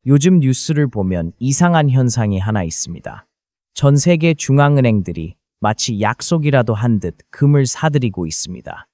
요즘 뉴스를 보면 이상한 현상이 하나 있습니다. 전 세계 중앙은행들이 마치 약속이라도 한 듯 금을 사들이고 있습니다.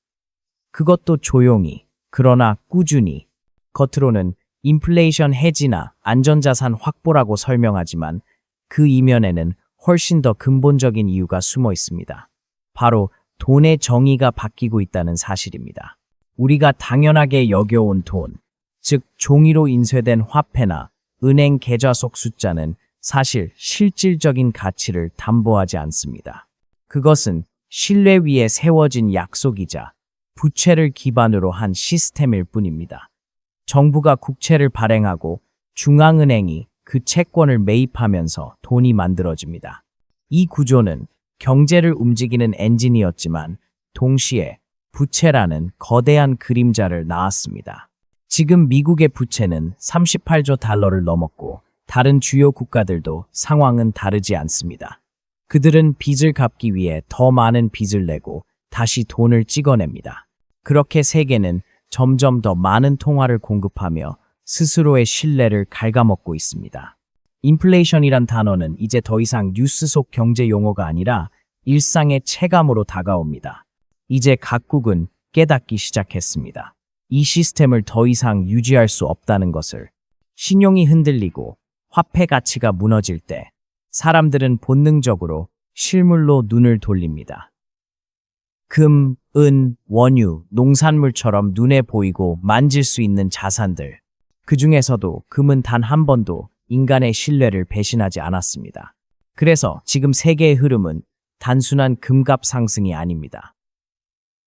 그것도 조용히, 그러나 꾸준히. 겉으로는 인플레이션 해지나 안전자산 확보라고 설명하지만 그 이면에는 훨씬 더 근본적인 이유가 숨어 있습니다. 바로 돈의 정의가 바뀌고 있다는 사실입니다. 우리가 당연하게 여겨온 돈, 즉 종이로 인쇄된 화폐나 은행 계좌 속 숫자는 사실 실질적인 가치를 담보하지 않습니다. 그것은 신뢰 위에 세워진 약속이자 부채를 기반으로 한 시스템일 뿐입니다. 정부가 국채를 발행하고 중앙은행이 그 채권을 매입하면서 돈이 만들어집니다. 이 구조는 경제를 움직이는 엔진이었지만 동시에 부채라는 거대한 그림자를 낳았습니다. 지금 미국의 부채는 38조 달러를 넘었고 다른 주요 국가들도 상황은 다르지 않습니다. 그들은 빚을 갚기 위해 더 많은 빚을 내고 다시 돈을 찍어냅니다. 그렇게 세계는 점점 더 많은 통화를 공급하며 스스로의 신뢰를 갉아먹고 있습니다. 인플레이션이란 단어는 이제 더 이상 뉴스 속 경제 용어가 아니라 일상의 체감으로 다가옵니다. 이제 각국은 깨닫기 시작했습니다. 이 시스템을 더 이상 유지할 수 없다는 것을. 신용이 흔들리고 화폐 가치가 무너질 때 사람들은 본능적으로 실물로 눈을 돌립니다. 금, 은, 원유, 농산물처럼 눈에 보이고 만질 수 있는 자산들. 그 중에서도 금은 단 한 번도 인간의 신뢰를 배신하지 않았습니다. 그래서 지금 세계의 흐름은 단순한 금값 상승이 아닙니다.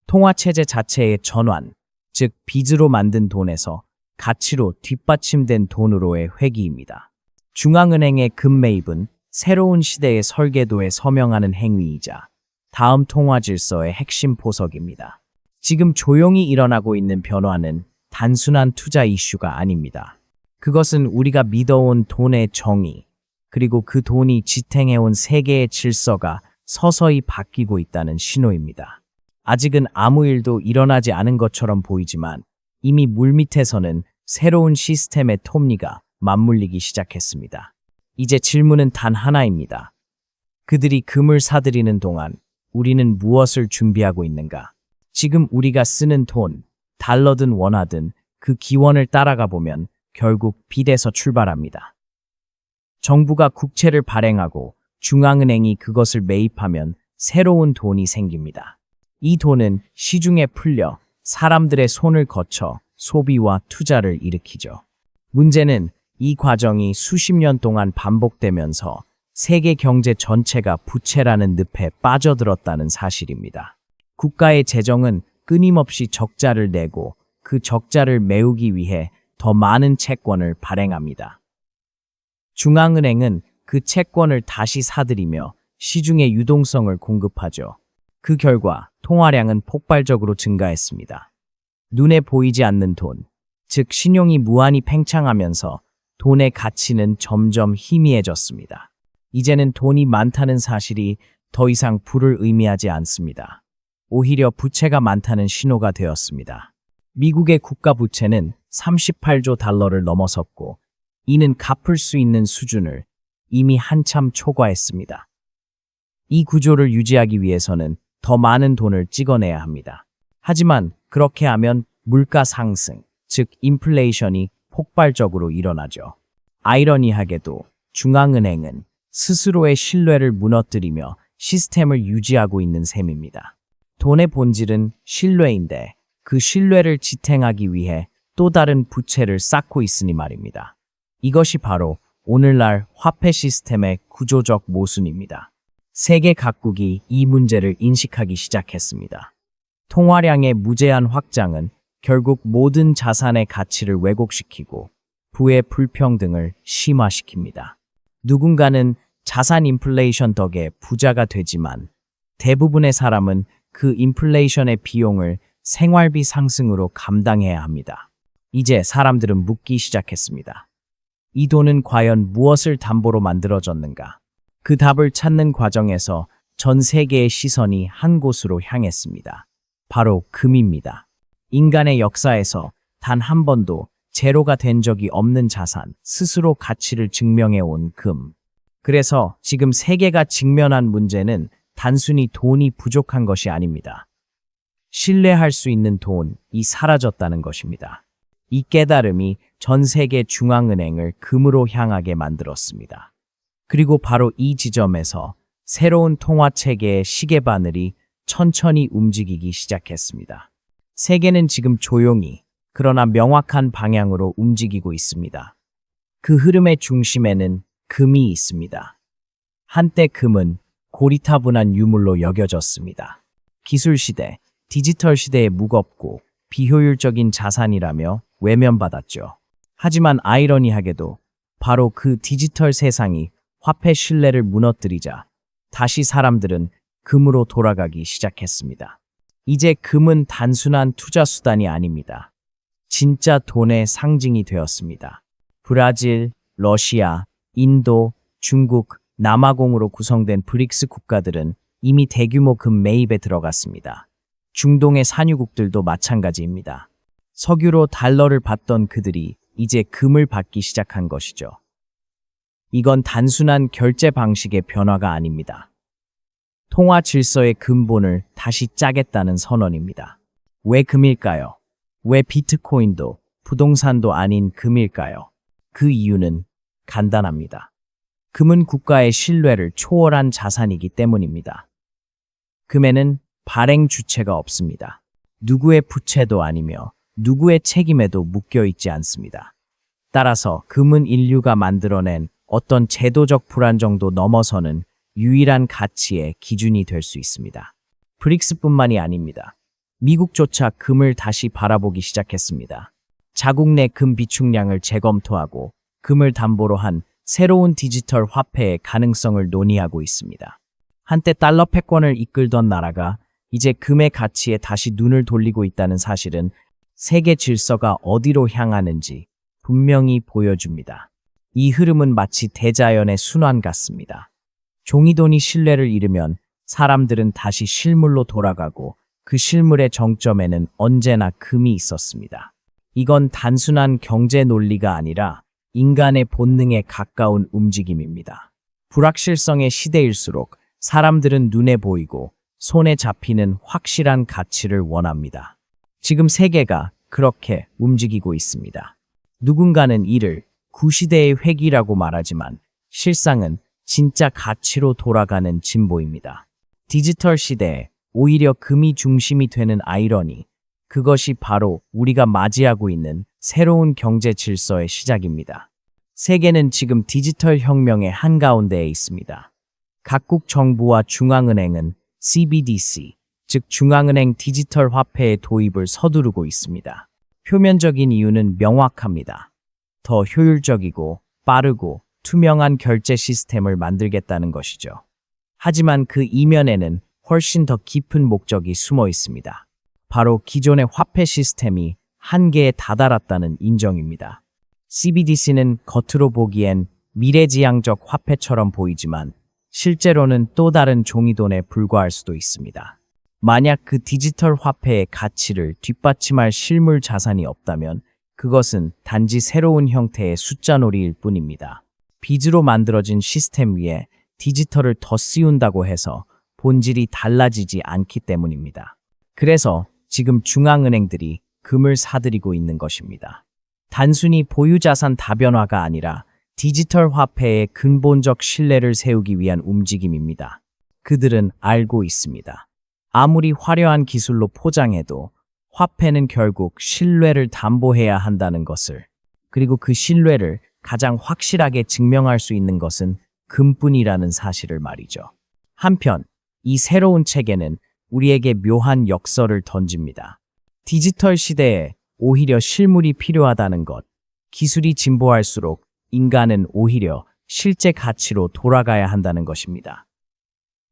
통화체제 자체의 전환, 즉 빚으로 만든 돈에서 가치로 뒷받침된 돈으로의 회귀입니다. 중앙은행의 금 매입은 새로운 시대의 설계도에 서명하는 행위이자 다음 통화 질서의 핵심 포석입니다. 지금 조용히 일어나고 있는 변화는 단순한 투자 이슈가 아닙니다. 그것은 우리가 믿어온 돈의 정의, 그리고 그 돈이 지탱해온 세계의 질서가 서서히 바뀌고 있다는 신호입니다. 아직은 아무 일도 일어나지 않은 것처럼 보이지만 이미 물밑에서는 새로운 시스템의 톱니가 맞물리기 시작했습니다. 이제 질문은 단 하나입니다. 그들이 금을 사들이는 동안 우리는 무엇을 준비하고 있는가? 지금 우리가 쓰는 돈, 달러든 원화든 그 기원을 따라가 보면 결국 빚에서 출발합니다. 정부가 국채를 발행하고 중앙은행이 그것을 매입하면 새로운 돈이 생깁니다. 이 돈은 시중에 풀려 사람들의 손을 거쳐 소비와 투자를 일으키죠. 문제는 이 과정이 수십 년 동안 반복되면서 세계 경제 전체가 부채라는 늪에 빠져들었다는 사실입니다. 국가의 재정은 끊임없이 적자를 내고 그 적자를 메우기 위해 더 많은 채권을 발행합니다. 중앙은행은 그 채권을 다시 사들이며 시중의 유동성을 공급하죠. 그 결과 통화량은 폭발적으로 증가했습니다. 눈에 보이지 않는 돈, 즉 신용이 무한히 팽창하면서 돈의 가치는 점점 희미해졌습니다. 이제는 돈이 많다는 사실이 더 이상 부를 의미하지 않습니다. 오히려 부채가 많다는 신호가 되었습니다. 미국의 국가 부채는 38조 달러를 넘어섰고 이는 갚을 수 있는 수준을 이미 한참 초과했습니다. 이 구조를 유지하기 위해서는 더 많은 돈을 찍어내야 합니다. 하지만 그렇게 하면 물가 상승, 즉 인플레이션이 폭발적으로 일어나죠. 아이러니하게도 중앙은행은 스스로의 신뢰를 무너뜨리며 시스템을 유지하고 있는 셈입니다. 돈의 본질은 신뢰인데 그 신뢰를 지탱하기 위해 또 다른 부채를 쌓고 있으니 말입니다. 이것이 바로 오늘날 화폐 시스템의 구조적 모순입니다. 세계 각국이 이 문제를 인식하기 시작했습니다. 통화량의 무제한 확장은 결국 모든 자산의 가치를 왜곡시키고 부의 불평등을 심화시킵니다. 누군가는 자산 인플레이션 덕에 부자가 되지만 대부분의 사람은 그 인플레이션의 비용을 생활비 상승으로 감당해야 합니다. 이제 사람들은 묻기 시작했습니다. 이 돈은 과연 무엇을 담보로 만들어졌는가? 그 답을 찾는 과정에서 전 세계의 시선이 한 곳으로 향했습니다. 바로 금입니다. 인간의 역사에서 단 한 번도 제로가 된 적이 없는 자산, 스스로 가치를 증명해온 금. 그래서 지금 세계가 직면한 문제는 단순히 돈이 부족한 것이 아닙니다. 신뢰할 수 있는 돈이 사라졌다는 것입니다. 이 깨달음이 전 세계 중앙은행을 금으로 향하게 만들었습니다. 그리고 바로 이 지점에서 새로운 통화체계의 시계바늘이 천천히 움직이기 시작했습니다. 세계는 지금 조용히 그러나 명확한 방향으로 움직이고 있습니다. 그 흐름의 중심에는 금이 있습니다. 한때 금은 고리타분한 유물로 여겨졌습니다. 기술 시대, 디지털 시대에 무겁고 비효율적인 자산이라며 외면받았죠. 하지만 아이러니하게도 바로 그 디지털 세상이 화폐 신뢰를 무너뜨리자 다시 사람들은 금으로 돌아가기 시작했습니다. 이제 금은 단순한 투자 수단이 아닙니다. 진짜 돈의 상징이 되었습니다. 브라질, 러시아, 인도, 중국, 남아공으로 구성된 브릭스 국가들은 이미 대규모 금 매입에 들어갔습니다. 중동의 산유국들도 마찬가지입니다. 석유로 달러를 받던 그들이 이제 금을 받기 시작한 것이죠. 이건 단순한 결제 방식의 변화가 아닙니다. 통화 질서의 근본을 다시 짜겠다는 선언입니다. 왜 금일까요? 왜 비트코인도 부동산도 아닌 금일까요? 그 이유는 간단합니다. 금은 국가의 신뢰를 초월한 자산이기 때문입니다. 금에는 발행 주체가 없습니다. 누구의 부채도 아니며 누구의 책임에도 묶여 있지 않습니다. 따라서 금은 인류가 만들어낸 어떤 제도적 불안정도 넘어서는 유일한 가치의 기준이 될 수 있습니다. 브릭스뿐만이 아닙니다. 미국조차 금을 다시 바라보기 시작했습니다. 자국 내 금 비축량을 재검토하고 금을 담보로 한 새로운 디지털 화폐의 가능성을 논의하고 있습니다. 한때 달러 패권을 이끌던 나라가 이제 금의 가치에 다시 눈을 돌리고 있다는 사실은 세계 질서가 어디로 향하는지 분명히 보여줍니다. 이 흐름은 마치 대자연의 순환 같습니다. 종이돈이 신뢰를 잃으면 사람들은 다시 실물로 돌아가고 그 실물의 정점에는 언제나 금이 있었습니다. 이건 단순한 경제 논리가 아니라 인간의 본능에 가까운 움직임입니다. 불확실성의 시대일수록 사람들은 눈에 보이고 손에 잡히는 확실한 가치를 원합니다. 지금 세계가 그렇게 움직이고 있습니다. 누군가는 이를 구시대의 회귀라고 말하지만 실상은 진짜 가치로 돌아가는 진보입니다. 디지털 시대에 오히려 금이 중심이 되는 아이러니, 그것이 바로 우리가 맞이하고 있는 새로운 경제 질서의 시작입니다. 세계는 지금 디지털 혁명의 한가운데에 있습니다. 각국 정부와 중앙은행은 CBDC, 즉 중앙은행 디지털 화폐의 도입을 서두르고 있습니다. 표면적인 이유는 명확합니다. 더 효율적이고 빠르고 투명한 결제 시스템을 만들겠다는 것이죠. 하지만 그 이면에는 훨씬 더 깊은 목적이 숨어 있습니다. 바로 기존의 화폐 시스템이 한계에 다다랐다는 인정입니다. CBDC는 겉으로 보기엔 미래지향적 화폐처럼 보이지만 실제로는 또 다른 종이돈에 불과할 수도 있습니다. 만약 그 디지털 화폐의 가치를 뒷받침할 실물 자산이 없다면 그것은 단지 새로운 형태의 숫자놀이일 뿐입니다. 빚으로 만들어진 시스템 위에 디지털을 더 씌운다고 해서 본질이 달라지지 않기 때문입니다. 그래서 지금 중앙은행들이 금을 사들이고 있는 것입니다. 단순히 보유자산 다변화가 아니라 디지털 화폐의 근본적 신뢰를 세우기 위한 움직임입니다. 그들은 알고 있습니다. 아무리 화려한 기술로 포장해도 화폐는 결국 신뢰를 담보해야 한다는 것을, 그리고 그 신뢰를 가장 확실하게 증명할 수 있는 것은 금뿐이라는 사실을 말이죠. 한편 이 새로운 체계는 우리에게 묘한 역설을 던집니다. 디지털 시대에 오히려 실물이 필요하다는 것, 기술이 진보할수록 인간은 오히려 실제 가치로 돌아가야 한다는 것입니다.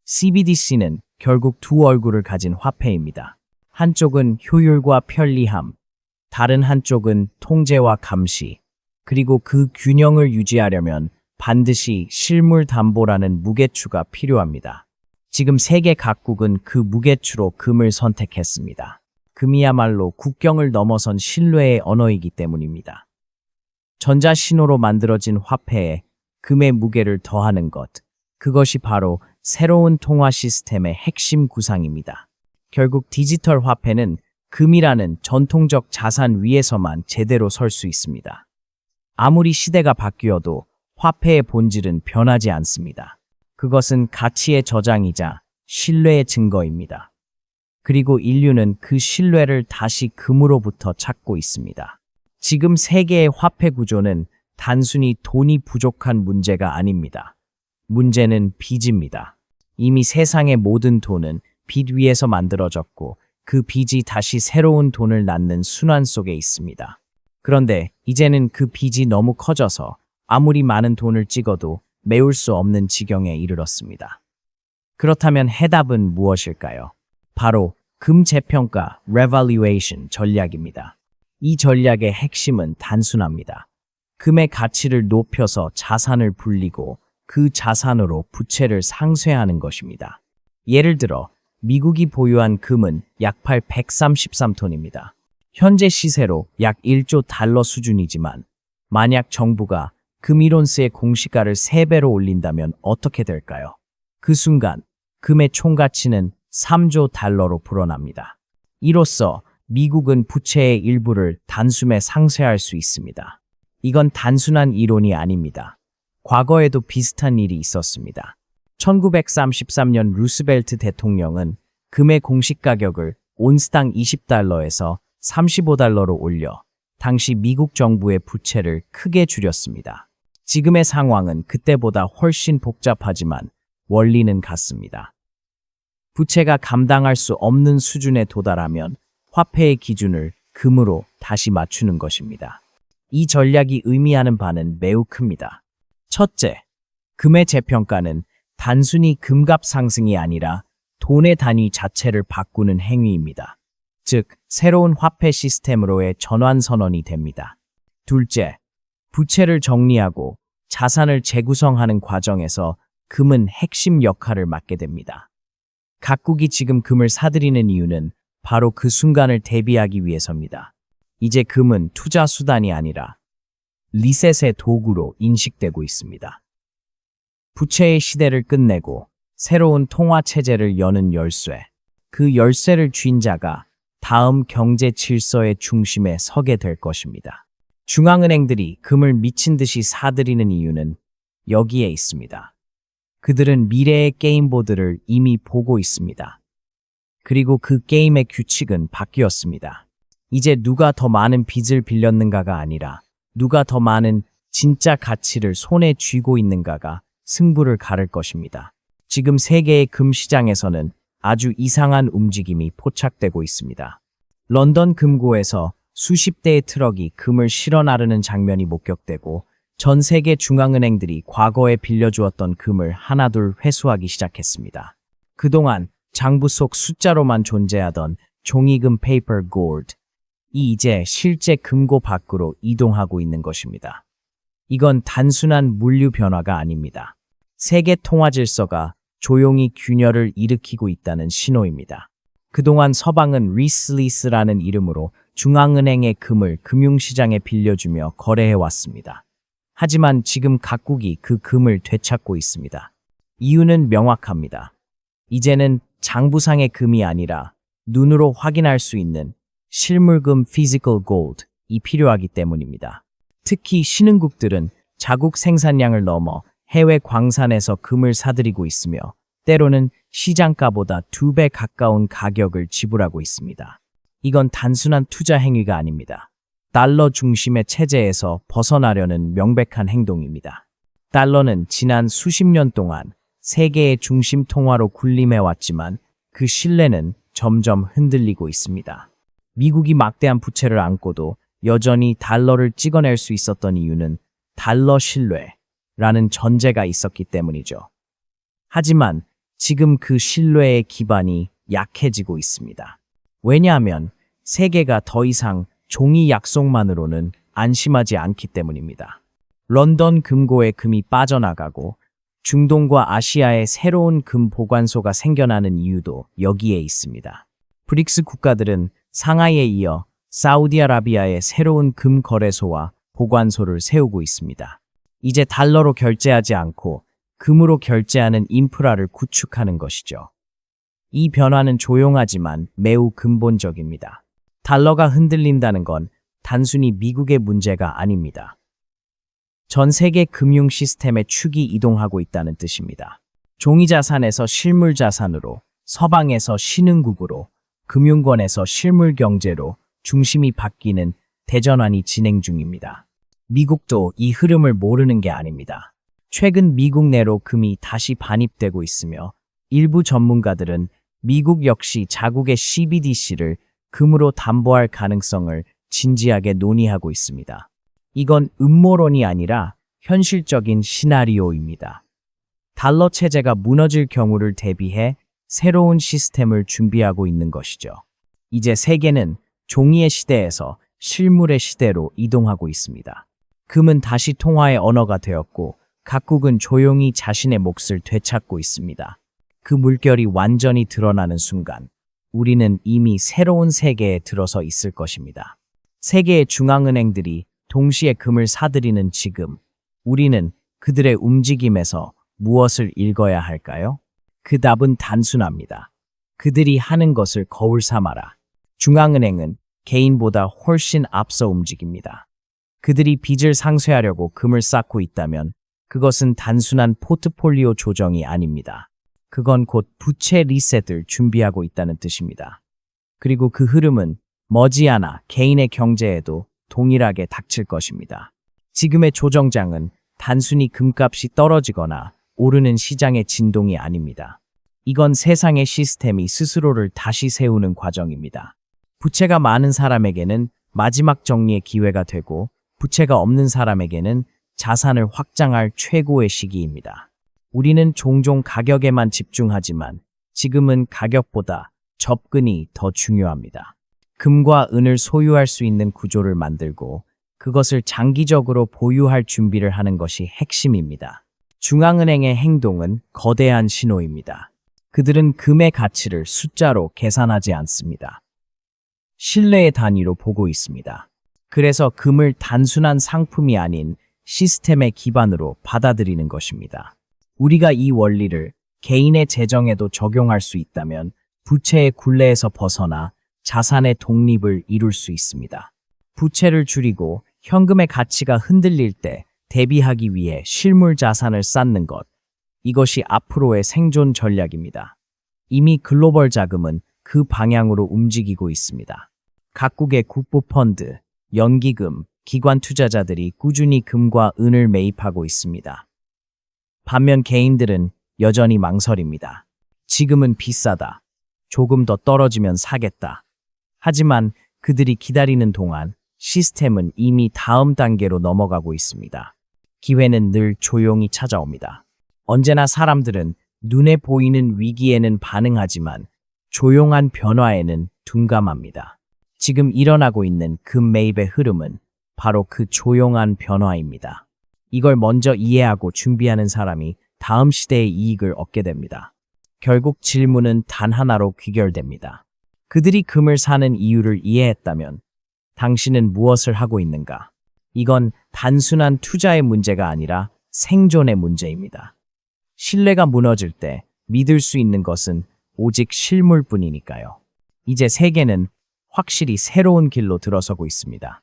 CBDC는 결국 두 얼굴을 가진 화폐입니다. 한쪽은 효율과 편리함, 다른 한쪽은 통제와 감시, 그리고 그 균형을 유지하려면 반드시 실물 담보라는 무게추가 필요합니다. 지금 세계 각국은 그 무게추로 금을 선택했습니다. 금이야말로 국경을 넘어선 신뢰의 언어이기 때문입니다. 전자신호로 만들어진 화폐에 금의 무게를 더하는 것. 그것이 바로 새로운 통화 시스템의 핵심 구상입니다. 결국 디지털 화폐는 금이라는 전통적 자산 위에서만 제대로 설 수 있습니다. 아무리 시대가 바뀌어도 화폐의 본질은 변하지 않습니다. 그것은 가치의 저장이자 신뢰의 증거입니다. 그리고 인류는 그 신뢰를 다시 금으로부터 찾고 있습니다. 지금 세계의 화폐 구조는 단순히 돈이 부족한 문제가 아닙니다. 문제는 빚입니다. 이미 세상의 모든 돈은 빚 위에서 만들어졌고 그 빚이 다시 새로운 돈을 낳는 순환 속에 있습니다. 그런데 이제는 그 빚이 너무 커져서 아무리 많은 돈을 찍어도 메울 수 없는 지경에 이르렀습니다. 그렇다면 해답은 무엇일까요? 바로 금 재평가 (revaluation) 전략입니다. 이 전략의 핵심은 단순합니다. 금의 가치를 높여서 자산을 불리고 그 자산으로 부채를 상쇄하는 것입니다. 예를 들어 미국이 보유한 금은 약 133톤입니다. 현재 시세로 약 1조 달러 수준이지만 만약 정부가 금 1온스의 공시가를 3배로 올린다면 어떻게 될까요? 그 순간 금의 총가치는 3조 달러로 불어납니다. 이로써 미국은 부채의 일부를 단숨에 상쇄할 수 있습니다. 이건 단순한 이론이 아닙니다. 과거에도 비슷한 일이 있었습니다. 1933년 루스벨트 대통령은 금의 공시가격을 온스당 20달러에서 35달러로 올려 당시 미국 정부의 부채를 크게 줄였습니다. 지금의 상황은 그때보다 훨씬 복잡하지만 원리는 같습니다. 부채가 감당할 수 없는 수준에 도달하면 화폐의 기준을 금으로 다시 맞추는 것입니다. 이 전략이 의미하는 바는 매우 큽니다. 첫째, 금의 재평가는 단순히 금값 상승이 아니라 돈의 단위 자체를 바꾸는 행위입니다. 즉, 새로운 화폐 시스템으로의 전환 선언이 됩니다. 둘째, 부채를 정리하고 자산을 재구성하는 과정에서 금은 핵심 역할을 맡게 됩니다. 각국이 지금 금을 사들이는 이유는 바로 그 순간을 대비하기 위해서입니다. 이제 금은 투자 수단이 아니라 리셋의 도구로 인식되고 있습니다. 부채의 시대를 끝내고 새로운 통화 체제를 여는 열쇠. 그 열쇠를 쥔 자가 다음 경제 질서의 중심에 서게 될 것입니다. 중앙은행들이 금을 미친 듯이 사들이는 이유는 여기에 있습니다. 그들은 미래의 게임보드를 이미 보고 있습니다. 그리고 그 게임의 규칙은 바뀌었습니다. 이제 누가 더 많은 빚을 빌렸는가가 아니라 누가 더 많은 진짜 가치를 손에 쥐고 있는가가 승부를 가를 것입니다. 지금 세계의 금 시장에서는 아주 이상한 움직임이 포착되고 있습니다. 런던 금고에서 수십 대의 트럭이 금을 실어 나르는 장면이 목격되고 전 세계 중앙은행들이 과거에 빌려주었던 금을 하나둘 회수하기 시작했습니다. 그동안 장부 속 숫자로만 존재하던 종이금 paper gold, 이 이제 실제 금고 밖으로 이동하고 있는 것입니다. 이건 단순한 물류 변화가 아닙니다. 세계 통화 질서가 조용히 균열을 일으키고 있다는 신호입니다. 그동안 서방은 리스리스라는 이름으로 중앙은행의 금을 금융시장에 빌려주며 거래해왔습니다. 하지만 지금 각국이 그 금을 되찾고 있습니다. 이유는 명확합니다. 이제는 장부상의 금이 아니라 눈으로 확인할 수 있는 실물금 physical gold이 필요하기 때문입니다. 특히 신흥국들은 자국 생산량을 넘어 해외 광산에서 금을 사들이고 있으며 때로는 시장가보다 2배 가까운 가격을 지불하고 있습니다. 이건 단순한 투자 행위가 아닙니다. 달러 중심의 체제에서 벗어나려는 명백한 행동입니다. 달러는 지난 수십 년 동안 세계의 중심 통화로 군림해왔지만 그 신뢰는 점점 흔들리고 있습니다. 미국이 막대한 부채를 안고도 여전히 달러를 찍어낼 수 있었던 이유는 달러 신뢰라는 전제가 있었기 때문이죠. 하지만 지금 그 신뢰의 기반이 약해지고 있습니다. 왜냐하면 세계가 더 이상 종이 약속만으로는 안심하지 않기 때문입니다. 런던 금고의 금이 빠져나가고 중동과 아시아에 새로운 금 보관소가 생겨나는 이유도 여기에 있습니다. 브릭스 국가들은 상하이에 이어 사우디아라비아의 새로운 금 거래소와 보관소를 세우고 있습니다. 이제 달러로 결제하지 않고 금으로 결제하는 인프라를 구축하는 것이죠. 이 변화는 조용하지만 매우 근본적입니다. 달러가 흔들린다는 건 단순히 미국의 문제가 아닙니다. 전 세계 금융 시스템의 축이 이동하고 있다는 뜻입니다. 종이자산에서 실물자산으로, 서방에서 신흥국으로, 금융권에서 실물경제로 중심이 바뀌는 대전환이 진행 중입니다. 미국도 이 흐름을 모르는 게 아닙니다. 최근 미국 내로 금이 다시 반입되고 있으며 일부 전문가들은 미국 역시 자국의 CBDC를 금으로 담보할 가능성을 진지하게 논의하고 있습니다. 이건 음모론이 아니라 현실적인 시나리오입니다. 달러 체제가 무너질 경우를 대비해 새로운 시스템을 준비하고 있는 것이죠. 이제 세계는 종이의 시대에서 실물의 시대로 이동하고 있습니다. 금은 다시 통화의 언어가 되었고 각국은 조용히 자신의 몫을 되찾고 있습니다. 그 물결이 완전히 드러나는 순간 우리는 이미 새로운 세계에 들어서 있을 것입니다. 세계의 중앙은행들이 동시에 금을 사들이는 지금 우리는 그들의 움직임에서 무엇을 읽어야 할까요? 그 답은 단순합니다. 그들이 하는 것을 거울 삼아라. 중앙은행은 개인보다 훨씬 앞서 움직입니다. 그들이 빚을 상쇄하려고 금을 쌓고 있다면 그것은 단순한 포트폴리오 조정이 아닙니다. 그건 곧 부채 리셋을 준비하고 있다는 뜻입니다. 그리고 그 흐름은 머지않아 개인의 경제에도 동일하게 닥칠 것입니다. 지금의 조정장은 단순히 금값이 떨어지거나 오르는 시장의 진동이 아닙니다. 이건 세상의 시스템이 스스로를 다시 세우는 과정입니다. 부채가 많은 사람에게는 마지막 정리의 기회가 되고 부채가 없는 사람에게는 자산을 확장할 최고의 시기입니다. 우리는 종종 가격에만 집중하지만 지금은 가격보다 접근이 더 중요합니다. 금과 은을 소유할 수 있는 구조를 만들고 그것을 장기적으로 보유할 준비를 하는 것이 핵심입니다. 중앙은행의 행동은 거대한 신호입니다. 그들은 금의 가치를 숫자로 계산하지 않습니다. 신뢰의 단위로 보고 있습니다. 그래서 금을 단순한 상품이 아닌 시스템의 기반으로 받아들이는 것입니다. 우리가 이 원리를 개인의 재정에도 적용할 수 있다면 부채의 굴레에서 벗어나 자산의 독립을 이룰 수 있습니다. 부채를 줄이고 현금의 가치가 흔들릴 때 대비하기 위해 실물 자산을 쌓는 것. 이것이 앞으로의 생존 전략입니다. 이미 글로벌 자금은 그 방향으로 움직이고 있습니다. 각국의 국부펀드, 연기금, 기관 투자자들이 꾸준히 금과 은을 매입하고 있습니다. 반면 개인들은 여전히 망설입니다. 지금은 비싸다. 조금 더 떨어지면 사겠다. 하지만 그들이 기다리는 동안 시스템은 이미 다음 단계로 넘어가고 있습니다. 기회는 늘 조용히 찾아옵니다. 언제나 사람들은 눈에 보이는 위기에는 반응하지만 조용한 변화에는 둔감합니다. 지금 일어나고 있는 금 매입의 흐름은 바로 그 조용한 변화입니다. 이걸 먼저 이해하고 준비하는 사람이 다음 시대의 이익을 얻게 됩니다. 결국 질문은 단 하나로 귀결됩니다. 그들이 금을 사는 이유를 이해했다면 당신은 무엇을 하고 있는가? 이건 단순한 투자의 문제가 아니라 생존의 문제입니다. 신뢰가 무너질 때 믿을 수 있는 것은 오직 실물뿐이니까요. 이제 세계는 확실히 새로운 길로 들어서고 있습니다.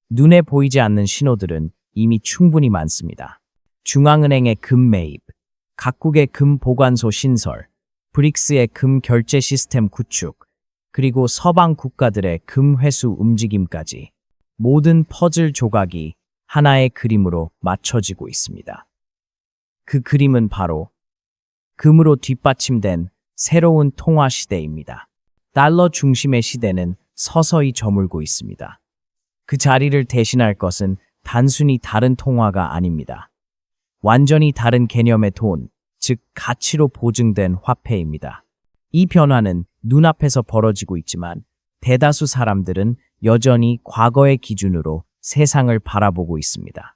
눈에 보이지 않는 신호들은 이미 충분히 많습니다. 중앙은행의 금 매입, 각국의 금 보관소 신설, 브릭스의 금 결제 시스템 구축, 그리고 서방 국가들의 금 회수 움직임까지 모든 퍼즐 조각이 하나의 그림으로 맞춰지고 있습니다. 그 그림은 바로 금으로 뒷받침된 새로운 통화 시대입니다. 달러 중심의 시대는 서서히 저물고 있습니다. 그 자리를 대신할 것은 단순히 다른 통화가 아닙니다. 완전히 다른 개념의 돈, 즉 가치로 보증된 화폐입니다. 이 변화는 눈앞에서 벌어지고 있지만 대다수 사람들은 여전히 과거의 기준으로 세상을 바라보고 있습니다.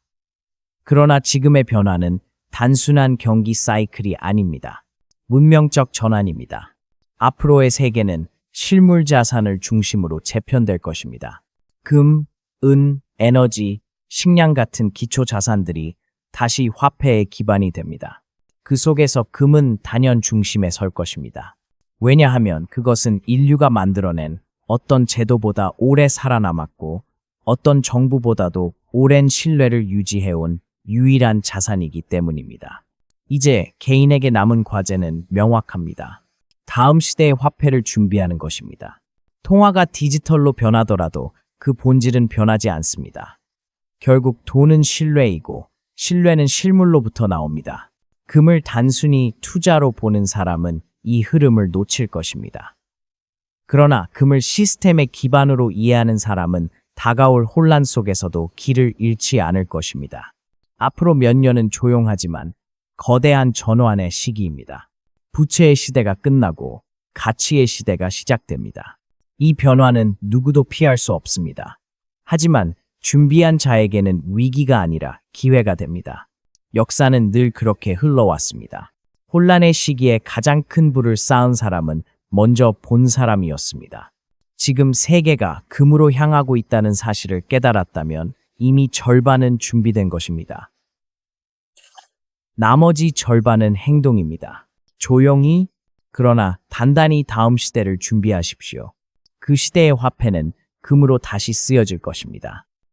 그러나 지금의 변화는 단순한 경기 사이클이 아닙니다. 문명적 전환입니다. 앞으로의 세계는 실물 자산을 중심으로 재편될 것입니다. 금, 은, 에너지, 식량 같은 기초 자산들이 다시 화폐의 기반이 됩니다. 그 속에서 금은 단연 중심에 설 것입니다. 왜냐하면 그것은 인류가 만들어낸 어떤 제도보다 오래 살아남았고 어떤 정부보다도 오랜 신뢰를 유지해온 유일한 자산이기 때문입니다. 이제 개인에게 남은 과제는 명확합니다. 다음 시대의 화폐를 준비하는 것입니다. 통화가 디지털로 변하더라도 그 본질은 변하지 않습니다. 결국 돈은 신뢰이고 신뢰는 실물로부터 나옵니다. 금을 단순히 투자로 보는 사람은 이 흐름을 놓칠 것입니다. 그러나 금을 시스템의 기반으로 이해하는 사람은 다가올 혼란 속에서도 길을 잃지 않을 것입니다. 앞으로 몇 년은 조용하지만 거대한 전환의 시기입니다. 부채의 시대가 끝나고 가치의 시대가 시작됩니다. 이 변화는 누구도 피할 수 없습니다. 하지만 준비한 자에게는 위기가 아니라 기회가 됩니다. 역사는 늘 그렇게 흘러왔습니다. 혼란의 시기에 가장 큰 부를 쌓은 사람은 먼저 본 사람이었습니다. 지금 세계가 금으로 향하고 있다는 사실을 깨달았다면 이미 절반은 준비된 것입니다. 나머지 절반은 행동입니다. 조용히, 그러나 단단히 다음 시대를 준비하십시오. 그 시대의 화폐는 금으로 다시 쓰여질 것입니다.